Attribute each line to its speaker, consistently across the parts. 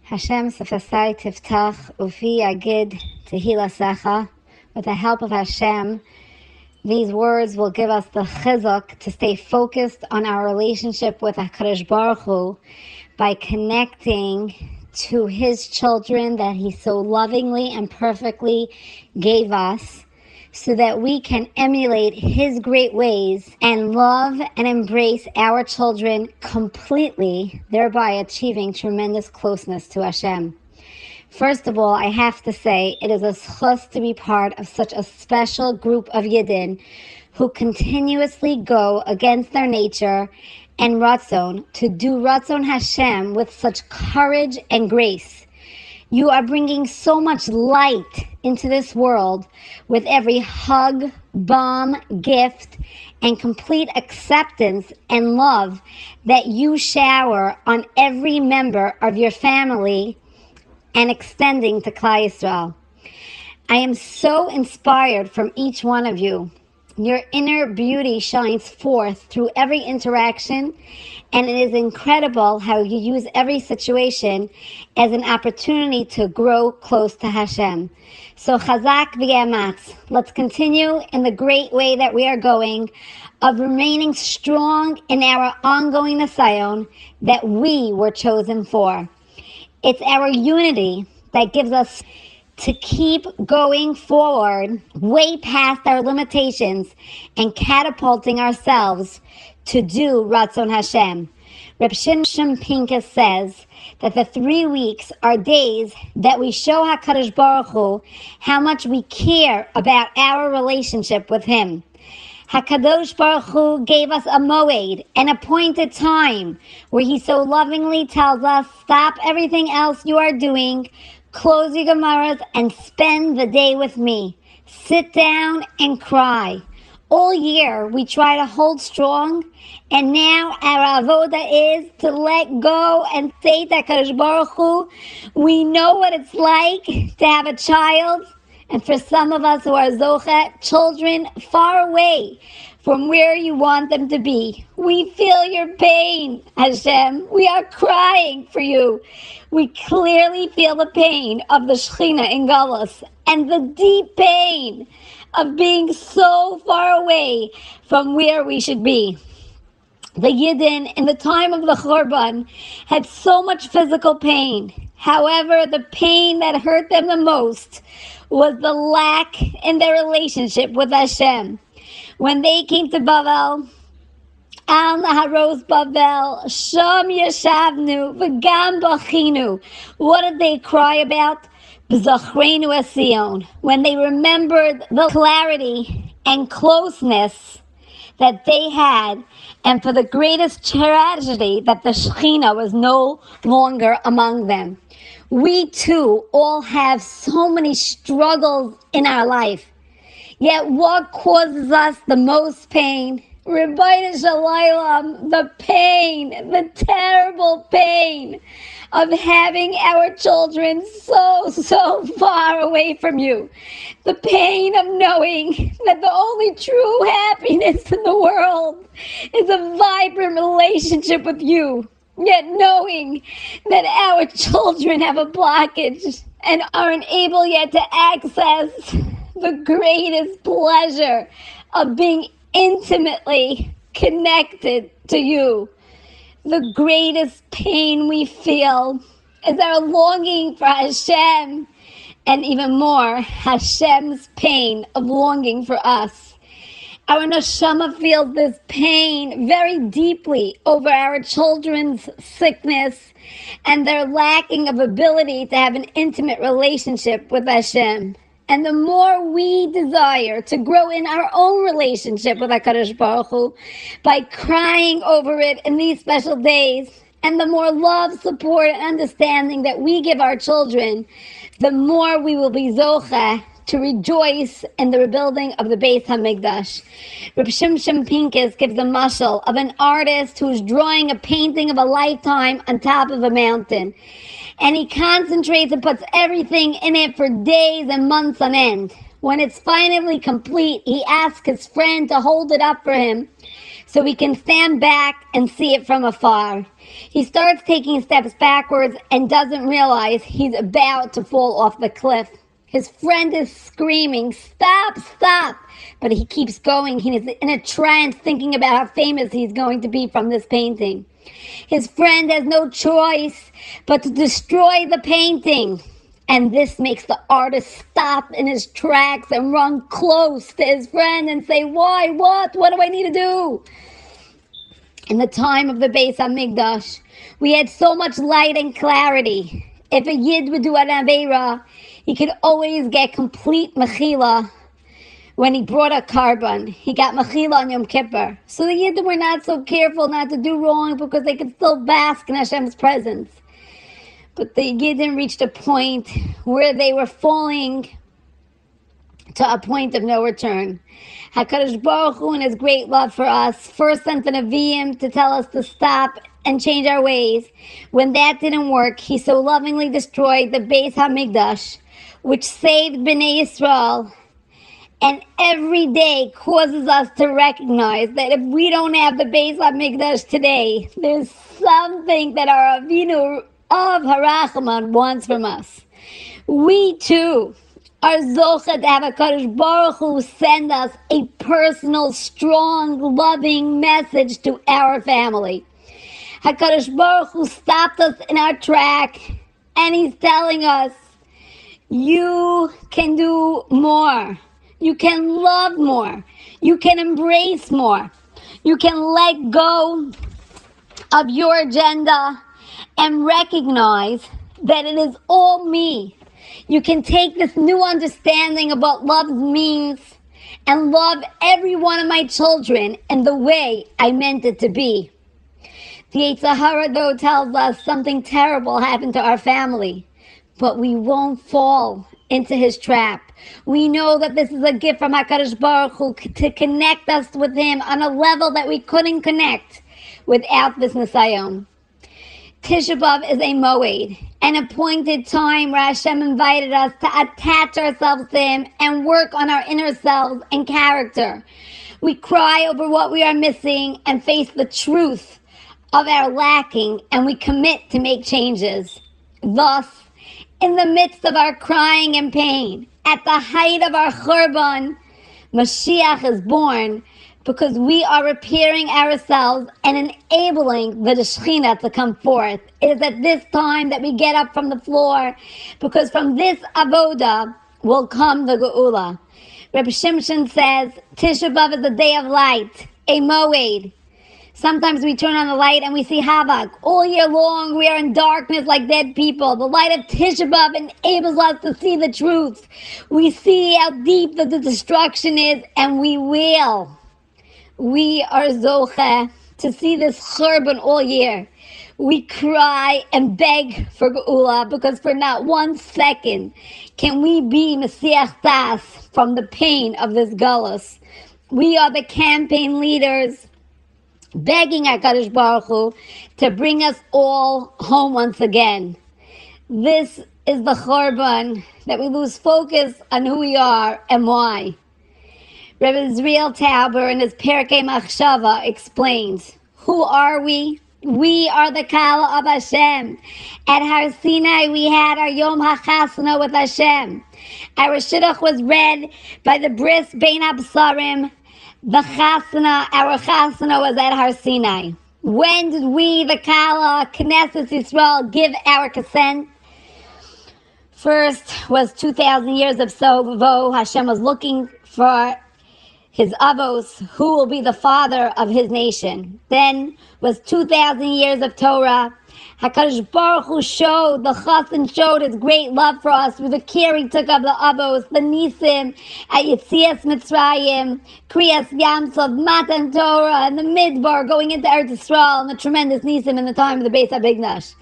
Speaker 1: Hashem sefasai tiftach ufi yagid tehilasecha. With the help of Hashem, these words will give us the chizuk to stay focused on our relationship with HaKadosh Baruch Hu by connecting to His children that He so lovingly and perfectly gave us, so that we can emulate His great ways and love and embrace our children completely, thereby achieving tremendous closeness to Hashem. First of all, I have to say it is a zchus to be part of such a special group of Yidden who continuously go against their nature and Ratzon to do Ratzon Hashem with such courage and grace. You are bringing so much light into this world with every hug, balm, gift, and complete acceptance and love that you shower on every member of your family and extending to Klal Yisrael. I am so inspired from each one of you. Your inner beauty shines forth through every interaction, and it is incredible how you use every situation as an opportunity to grow close to Hashem. So chazak v'yamatz. Let's continue in the great way that we are going, of remaining strong in our ongoing nisayon that we were chosen for. It's our unity that gives us to keep going forward way past our limitations and catapulting ourselves to do Ratzon Hashem. Reb Shimshon Pincus says that the 3 weeks are days that we show HaKadosh Baruch Hu how much we care about our relationship with Him. HaKadosh Baruch Hu gave us a moed, an appointed time, where He so lovingly tells us, stop everything else you are doing, close your Gemaras, and spend the day with me. Sit down and cry. All year we try to hold strong, and now our avoda is to let go and say to HaKadosh Baruch Hu, we know what it's like to have a child, and for some of us who are zoche, children far away from where you want them to be. We feel your pain, Hashem. We are crying for you. We clearly feel the pain of the Shechina in Galus and the deep pain of being so far away from where we should be. The Yidden in the time of the Churban had so much physical pain. However, the pain that hurt them the most was the lack in their relationship with Hashem. When they came to Bavel, Al Naharos Bavel, Sham Yashavnu, V'gam Bachinu. What did they cry about? B'zachrenu Esion. When they remembered the clarity and closeness that they had, and for the greatest tragedy that the Shechina was no longer among them. We too all have so many struggles in our life. Yet what causes us the most pain? Ribono Shel Olam, the pain, the terrible pain of having our children so far away from you. The pain of knowing that the only true happiness in the world is a vibrant relationship with you. Yet knowing that our children have a blockage and are unable yet to access the greatest pleasure of being intimately connected to you. The greatest pain we feel is our longing for Hashem, and even more, Hashem's pain of longing for us. Our neshama feels this pain very deeply over our children's sickness and their lacking of ability to have an intimate relationship with Hashem. And the more we desire to grow in our own relationship with HaKadosh Baruch Hu by crying over it in these special days, and the more love, support, and understanding that we give our children, the more we will be zocheh to rejoice in the rebuilding of the Beis HaMikdash. Reb Shimshon Pincus gives a mashal of an artist who's drawing a painting of a lifetime on top of a mountain. And he concentrates and puts everything in it for days and months on end. When it's finally complete, he asks his friend to hold it up for him so we can stand back and see it from afar. He starts taking steps backwards and doesn't realize he's about to fall off the cliff. His friend is screaming, "Stop, stop!" But he keeps going. He is in a trance thinking about how famous he's going to be from this painting. His friend has no choice but to destroy the painting. And this makes the artist stop in his tracks and run close to his friend and say, "Why? What do I need to do?" In the time of the Beis HaMikdash, we had so much light and clarity. If a Yid would do an Aveira, he could always get complete Mechila when he brought a carbon. He got Mechila on Yom Kippur. So the Yidden were not so careful not to do wrong because they could still bask in Hashem's presence. But the Yidden reached a point where they were falling to a point of no return. HaKadosh Baruch Hu, in His great love for us, first sent the Nevi'im to tell us to stop and change our ways. When that didn't work, He so lovingly destroyed the Beis HaMikdash, which saved Bnei Yisrael, and every day causes us to recognize that if we don't have the Beis HaMikdash today, there's something that our Avinu of Harachman wants from us. We too are zocheh to have HaKadosh Baruch Hu send us a personal, strong, loving message to our family. HaKadosh Baruch Hu stopped us in our track, and He's telling us, you can do more. You can love more. You can embrace more. You can let go of your agenda and recognize that it is all me. You can take this new understanding of what love means and love every one of my children in the way I meant it to be. The Yetzer Hara, though, tells us something terrible happened to our family, but we won't fall into his trap. We know that this is a gift from HaKadosh Baruch Hu to connect us with Him on a level that we couldn't connect without this Nisayon. Tisha B'av is a moed, an appointed time where Hashem invited us to attach ourselves to Him and work on our inner selves and character. We cry over what we are missing and face the truth of our lacking, and we commit to make changes. Thus, in the midst of our crying and pain, at the height of our churban, Mashiach is born, because we are repairing ourselves and enabling the Shekhinah to come forth. It is at this time that we get up from the floor, because from this avoda will come the Geula. Reb Shimshon says, Tisha B'av is a day of light, a moed. Sometimes we turn on the light and we see havoc. All year long we are in darkness like dead people. The light of Tisha B'av enables us to see the truth. We see how deep the destruction is, and we will. We are zocheh to see this churban all year. We cry and beg for Geula, because for not 1 second can we be Mesiach Das from the pain of this galus. We are the campaign leaders begging HaKadosh Baruch Hu to bring us all home once again. This is the churban that we lose focus on who we are and why. Rabbi Israel Tauber in his Perkei Machshava explains, who are we? We are the Kala of Hashem. At Har Sinai we had our Yom HaChasna with Hashem. Our Shidduch was read by the Bris Bein HaBsarim. The Chasna, our Chasna was at Har Sinai. When did we, the Kala, Knesset Yisrael, give our consent? First was 2,000 years of Sovo. Hashem was looking for His avos, who will be the father of His nation. Then was 2,000 years of Torah. HaKadosh Baruch Hu showed, the Chassan showed His great love for us through the care He took of the avos, the Nisim, at Yetzias Mitzrayim, Kriyas Yamsov, Matan Torah, and the Midbar, going into Eretz Yisrael, and the tremendous Nisim in the time of the Beis HaMikdash.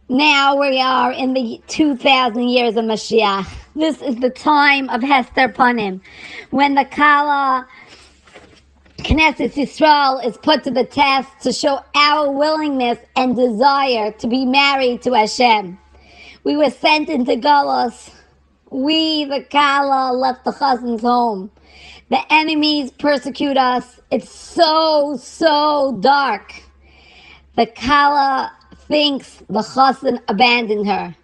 Speaker 1: Now we are in the 2,000 years of Mashiach. This is the time of Hester Pim, when the Kala Knesset Yisrael is put to the test to show our willingness and desire to be married to Hashem. We were sent into Galus. We, the Kala, left the Chassan's home. The enemies persecute us. It's so dark. The Kala thinks the Chassan abandoned her.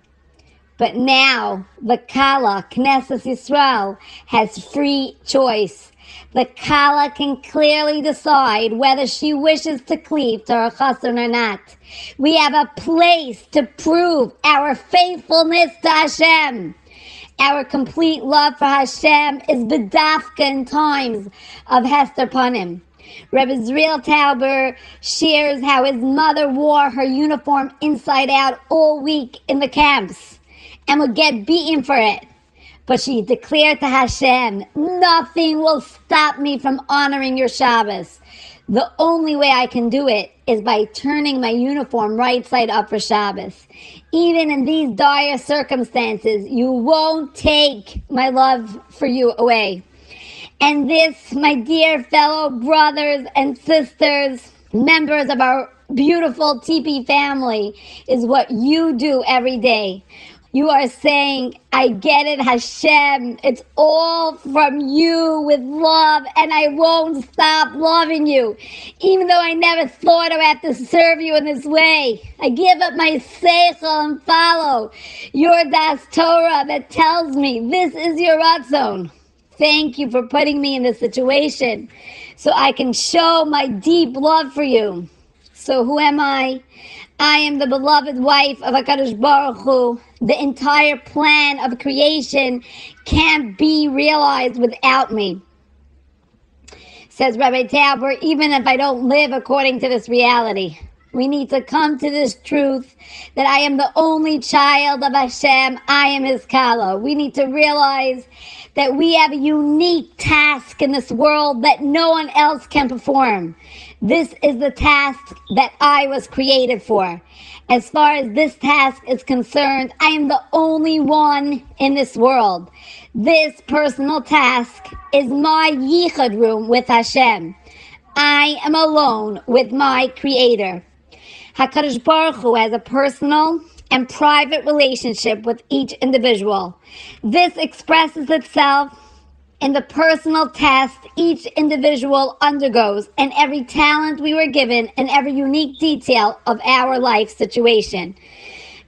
Speaker 1: But now the Kala, Knesset Yisrael, has free choice. The Kala can clearly decide whether she wishes to cleave to her Chassan or not. We have a place to prove our faithfulness to Hashem. Our complete love for Hashem is bedafka in times of Hester Pim. Rebbe Zriel Tauber shares how his mother wore her uniform inside out all week in the camps and would get beaten for it. But she declared to Hashem, nothing will stop me from honoring your Shabbos. The only way I can do it is by turning my uniform right side up for Shabbos. Even in these dire circumstances, you won't take my love for you away. And this, my dear fellow brothers and sisters, members of our beautiful TP family, is what you do every day. You are saying, I get it, Hashem. It's all from you with love, and I won't stop loving you. Even though I never thought I would have to serve you in this way. I give up my seichel and follow your das Torah that tells me this is your ratzon. Thank you for putting me in this situation so I can show my deep love for you. So who am I? I am the beloved wife of HaKadosh Baruch Hu. The entire plan of creation can't be realized without me. Says Rabbi Tauber, even if I don't live according to this reality. We need to come to this truth that I am the only child of Hashem. I am His Kala. We need to realize that we have a unique task in this world that no one else can perform. This is the task that I was created for. As far as this task is concerned, I am the only one in this world. This personal task is my yichud room with Hashem. I am alone with my Creator. HaKadosh Baruch Hu has a personal and private relationship with each individual. This expresses itself in the personal test each individual undergoes and every talent we were given and every unique detail of our life situation.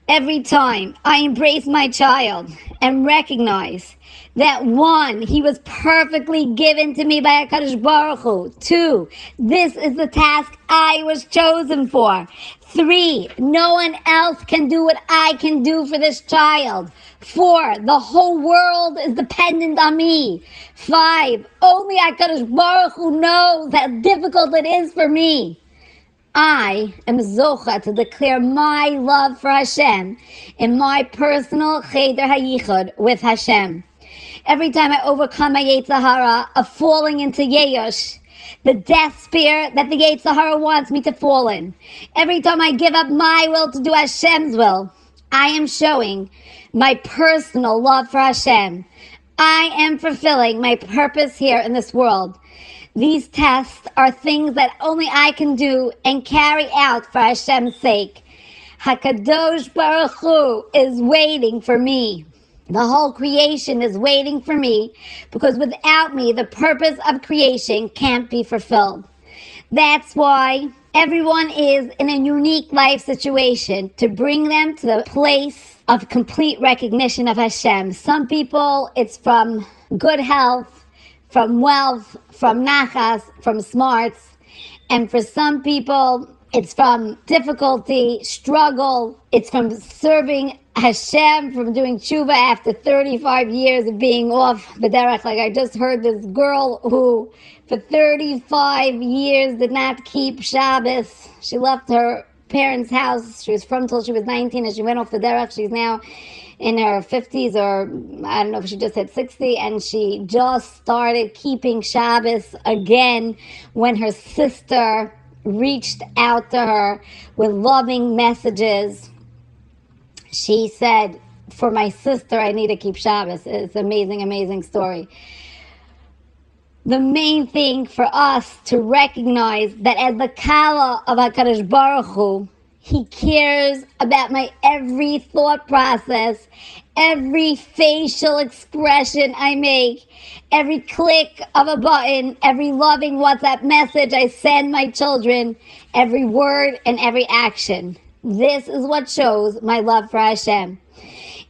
Speaker 1: Every time I embrace my child and recognize that 1, he was perfectly given to me by HaKadosh Baruch Hu. 2, this is the task I was chosen for. 3, no one else can do what I can do for this child. 4, the whole world is dependent on me. 5, only HaKadosh Baruch Hu knows how difficult it is for me. I am zocha to declare my love for Hashem in my personal cheder hayichud with Hashem. Every time I overcome my Yetzer Hara of falling into Yeyush, the death spear that the Yetzer Hara wants me to fall in. Every time I give up my will to do Hashem's will, I am showing my personal love for Hashem. I am fulfilling my purpose here in this world. These tests are things that only I can do and carry out for Hashem's sake. HaKadosh Baruch Hu is waiting for me. The whole creation is waiting for me because without me, the purpose of creation can't be fulfilled. That's why everyone is in a unique life situation to bring them to the place of complete recognition of Hashem. Some people, it's from good health, from wealth, from nachas, from smarts. And for some people, it's from difficulty, struggle. It's from serving Hashem, from doing tshuva after 35 years of being off the derech. Like I just heard this girl who for 35 years did not keep Shabbos. She left her parents' house. She was from till she was 19 and she went off the derech. She's now in her 50s, or I don't know if she just hit 60, and she just started keeping Shabbos again when her sister reached out to her with loving messages. She said, for my sister, I need to keep Shabbos. It's an amazing, amazing story. The main thing for us to recognize that as the Kala of HaKadosh Baruch Hu, He cares about my every thought process, every facial expression I make, every click of a button, every loving WhatsApp message I send my children, every word and every action. This is what shows my love for Hashem.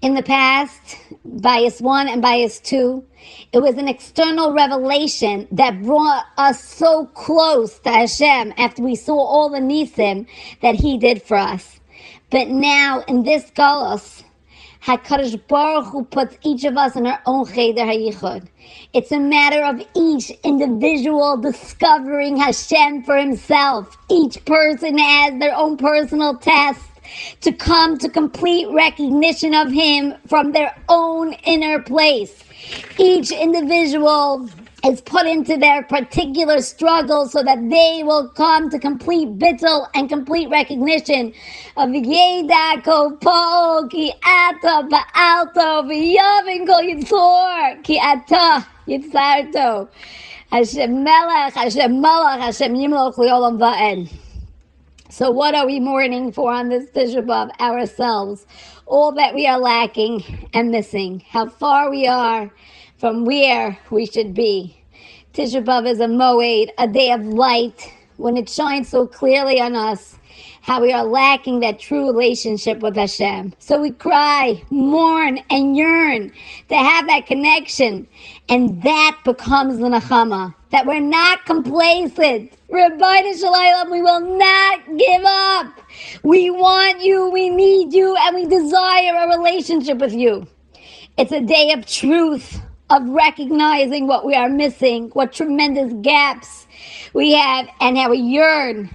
Speaker 1: In the past, bias 1 and bias 2, it was an external revelation that brought us so close to Hashem after we saw all the nisim that He did for us. But now, in this galus, HaKadosh Baruch Hu puts each of us in our own cheder hayichud. It's a matter of each individual discovering Hashem for himself. Each person has their own personal test to come to complete recognition of Him from their own inner place. Each individual is put into their particular struggle so that they will come to complete bittul and complete recognition of Yeda Kol Po Ki Ata Ba'alto V'Yavin Kol Yitzor Ki Ata Yitzarto Hashem Melech Hashem Malach Hashem Yimloch L'Olam Va'ed. So what are we mourning for on this Tisha B'av? Ourselves. All that we are lacking and missing. How far we are from where we should be. Tisha B'av is a moed, a day of light, when it shines so clearly on us how we are lacking that true relationship with Hashem. So we cry, mourn, and yearn to have that connection. And that becomes the nechama. That we're not complacent. Rabbeinu Shalom, we will not give up. We want you, we need you, and we desire a relationship with you. It's a day of truth, of recognizing what we are missing, what tremendous gaps we have, and how we yearn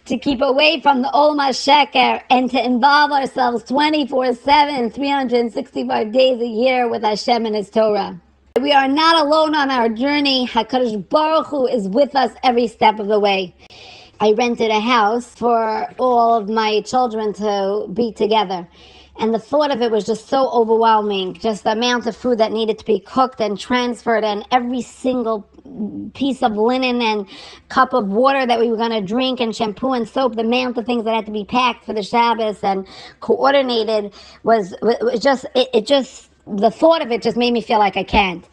Speaker 1: to keep away from the Olam HaSheker and to involve ourselves 24/7, 365 days a year with Hashem and His Torah. We are not alone on our journey. HaKadosh Baruch Hu is with us every step of the way. I rented a house for all of my children to be together. And the thought of it was just so overwhelming. Just the amount of food that needed to be cooked and transferred, and every single piece of linen and cup of water that we were going to drink, and shampoo and soap, the amount of things that had to be packed for the Shabbos and coordinated was just the thought of it just made me feel like I can't.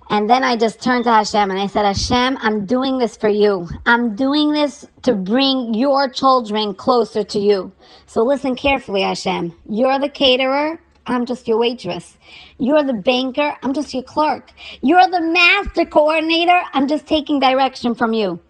Speaker 1: And then I just turned to Hashem and I said, Hashem, I'm doing this for you. I'm doing this to bring your children closer to you. So listen carefully, Hashem. You're the caterer. I'm just your waitress. You're the banker. I'm just your clerk. You're the master coordinator. I'm just taking direction from you.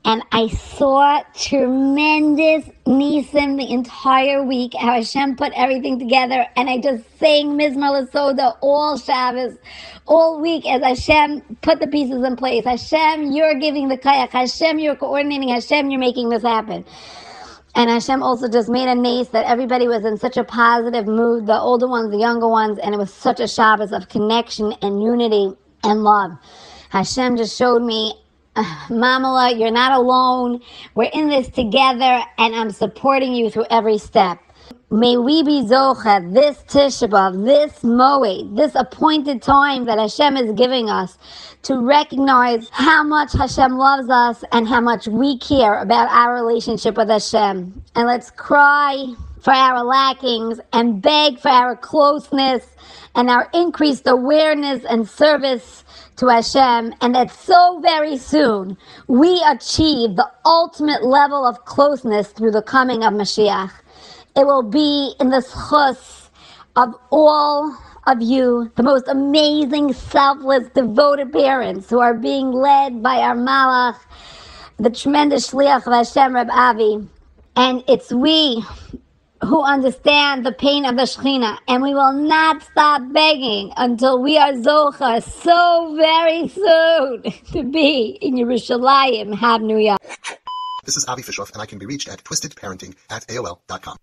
Speaker 1: And I saw tremendous nisim the entire week, how Hashem put everything together. And I just sang Mizmor L'Soda all Shabbos, all week, as Hashem put the pieces in place. Hashem, you're giving the kayak. Hashem, you're coordinating. Hashem, you're making this happen. And Hashem also just made a nace that everybody was in such a positive mood, the older ones, the younger ones, and it was such a Shabbos of connection and unity and love. Hashem just showed me, Mamala, you're not alone. We're in this together, and I'm supporting you through every step. May we be zocha, this Tisha B'av, this moed, this appointed time that Hashem is giving us to recognize how much Hashem loves us and how much we care about our relationship with Hashem. And let's cry for our lackings and beg for our closeness and our increased awareness and service to Hashem, and that so very soon we achieve the ultimate level of closeness through the coming of Mashiach. It will be in the schus of all of you, the most amazing, selfless, devoted parents who are being led by our Malach, the tremendous Shliach of Hashem, Reb Avi. And it's we who understand the pain of the Shekhinah, and we will not stop begging until we are Zocha so very soon to be in Yerushalayim, Habnuya.
Speaker 2: This is Avi Fishoff, and I can be reached at twistedparenting@aol.com.